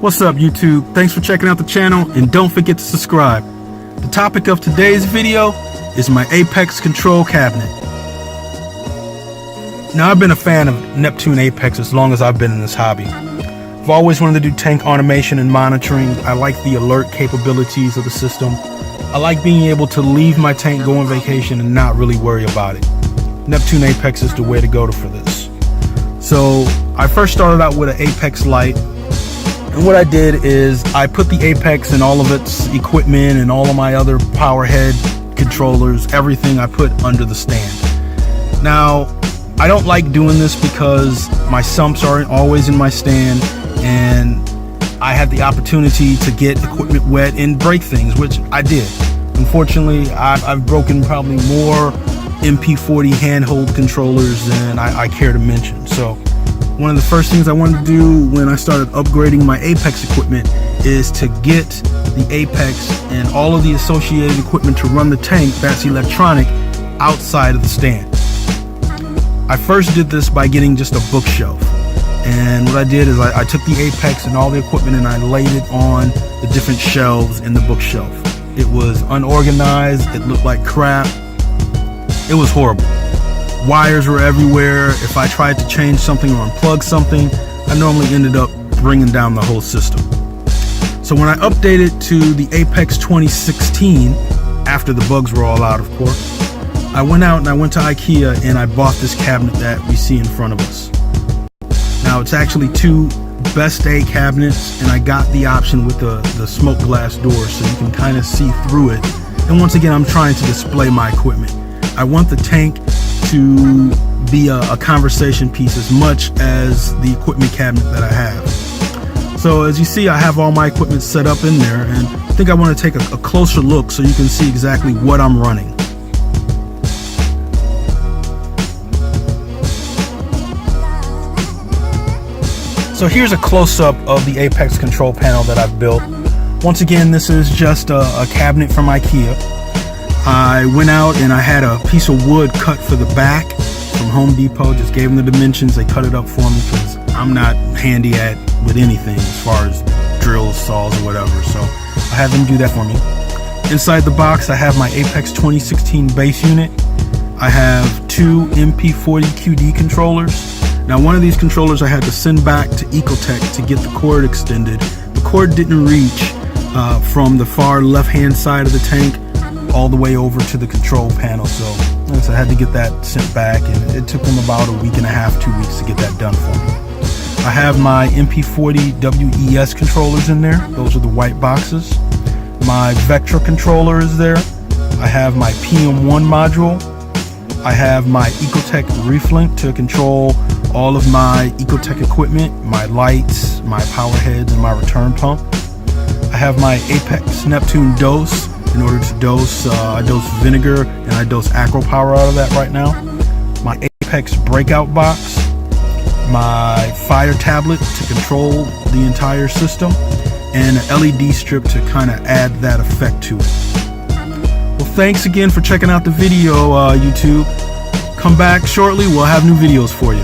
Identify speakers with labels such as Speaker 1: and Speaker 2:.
Speaker 1: What's up, YouTube? Thanks for checking out the channel, and don't forget to subscribe. The topic of today's video is my Apex control cabinet. Now, I've been a fan of Neptune Apex as long as I've been in this hobby. I've always wanted to do tank automation and monitoring. I like the alert capabilities of the system. I like being able to leave my tank, go on vacation, and not really worry about it. Neptune Apex is the way to go for this. So I first started out with an Apex Lite. And what I did is I put the Apex and all of its equipment and all of my other power head controllers, everything I put under the stand. Now, I don't like doing this because my sumps aren't always in my stand, and I had the opportunity to get equipment wet and break things, which I did. Unfortunately, I've broken probably more MP40 handheld controllers than I care to mention. So one of the first things I wanted to do when I started upgrading my Apex equipment is to get the Apex and all of the associated equipment to run the tank that's electronic outside of the stand. I first did this by getting just a bookshelf. And what I did is I took the Apex and all the equipment and I laid it on the different shelves in the bookshelf. It was unorganized, it looked like crap. It was horrible. Wires were everywhere. If I tried to change something or unplug something, I normally ended up bringing down the whole system. So when I updated to the Apex 2016, after the bugs were all out, of course, I went out and I went to IKEA and I bought this cabinet that we see in front of us. Now, it's actually two Best A cabinets, and I got the option with the smoke glass door so you can kind of see through it. And once again, I'm trying to display my equipment. I want the tank to be a conversation piece as much as the equipment cabinet that I have. So as you see, I have all my equipment set up in there, and I think I want to take a closer look so you can see exactly what I'm running. So here's a close-up of the Apex control panel that I've built. Once again, this is just a cabinet from IKEA. I went out and I had a piece of wood cut for the back from Home Depot. Just gave them the dimensions. They cut it up for me because I'm not handy with anything as far as drills, saws, or whatever. So I had them do that for me. Inside the box, I have my Apex 2016 base unit. I have two MP40 QD controllers. Now, one of these controllers I had to send back to Ecotech to get the cord extended. The cord didn't reach from the far left-hand side of the tank all the way over to the control panel, so I had to get that sent back, and it took them about a week and a half, 2 weeks to get that done for me. I have my MP40 WES controllers in there. Those are the white boxes. My Vectra controller is there. I have my PM1 module. I have my Ecotech Reef link to control all of my Ecotech equipment, my lights, my power heads, and my return pump. I have my Apex Neptune dose. In order to dose, I dose vinegar and I dose acro power out of that right now. My Apex breakout box, my fire tablet to control the entire system, and an LED strip to kind of add that effect to it. Well, thanks again for checking out the video, YouTube. Come back shortly, we'll have new videos for you.